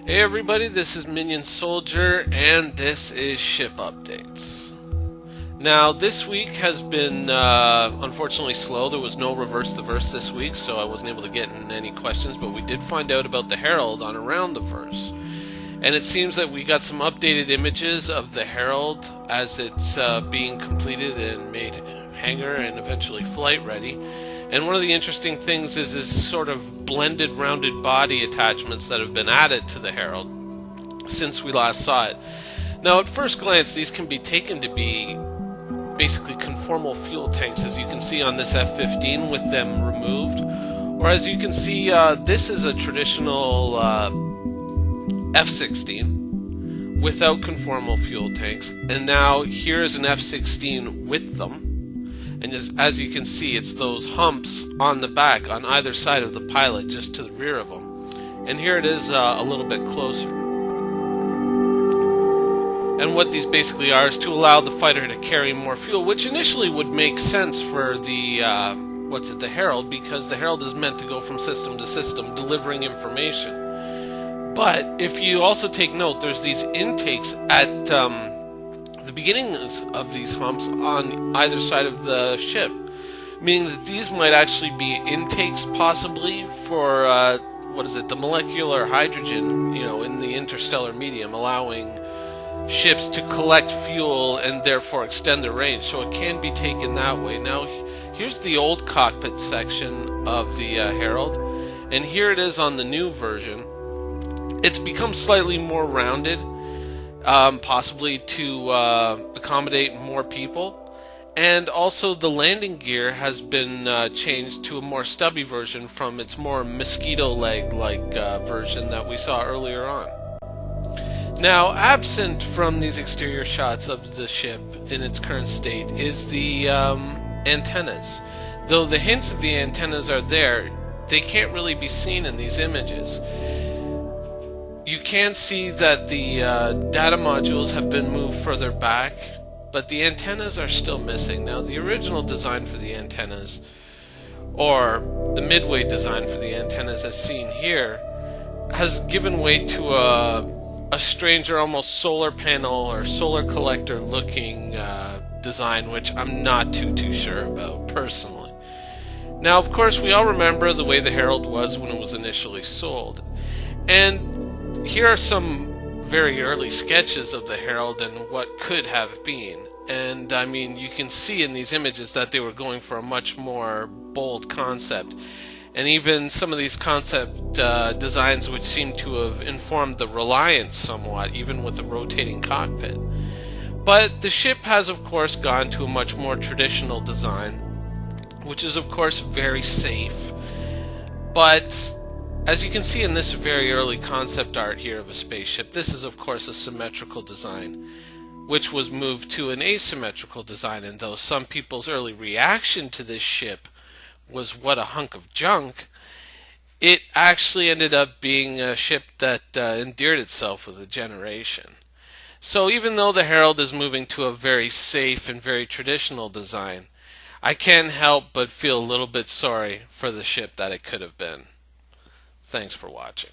Hey everybody, this is Minion Soldier, and this is Ship Updates. Now, this week has been unfortunately slow. There was no Reverse the Verse this week, so I wasn't able to get in any questions, but we did find out about the Herald on Around the Verse. And it seems that we got some updated images of the Herald as it's being completed and made hangar and eventually flight ready. And one of the interesting things is this sort of blended rounded body attachments that have been added to the Herald since we last saw it. Now, at first glance, these can be taken to be basically conformal fuel tanks, as you can see on this F-15 with them removed. Or as you can see, this is a traditional F-16 without conformal fuel tanks. And now here is an F-16 with them. And as you can see, it's those humps on the back on either side of the pilot, just to the rear of them. And here it is a little bit closer. And what these basically are is to allow the fighter to carry more fuel, which initially would make sense for the the Herald, because the Herald is meant to go from system to system, delivering information. But if you also take note, there's these intakes at the beginnings of these humps on either side of the ship, meaning that these might actually be intakes possibly for the molecular hydrogen, in the interstellar medium, allowing ships to collect fuel and therefore extend their range. So it can be taken that way. Now, here's the old cockpit section of the Herald, and here it is on the new version. It's become slightly more rounded, possibly to accommodate more people. And also the landing gear has been changed to a more stubby version from its more mosquito leg-like version that we saw earlier on. Now, absent from these exterior shots of the ship in its current state is the antennas. Though the hints of the antennas are there, they can't really be seen in these images. You can see that the data modules have been moved further back, but the antennas are still missing. Now, the original design for the antennas, or the midway design for the antennas as seen here, has given way to a stranger, almost solar panel or solar collector looking design, which I'm not too sure about personally. Now, of course, we all remember the way the Herald was when it was initially sold. And here are some very early sketches of the Herald and what could have been. And I mean, you can see in these images that they were going for a much more bold concept. And even some of these concept designs which seem to have informed the Reliance somewhat, even with the rotating cockpit. But the ship has, of course, gone to a much more traditional design, which is, of course, very safe. But as you can see in this very early concept art here of a spaceship, this is, of course, a symmetrical design, which was moved to an asymmetrical design. And though some people's early reaction to this ship was what a hunk of junk, it actually ended up being a ship that endeared itself with a generation. So even though the Herald is moving to a very safe and very traditional design, I can't help but feel a little bit sorry for the ship that it could have been. Thanks for watching.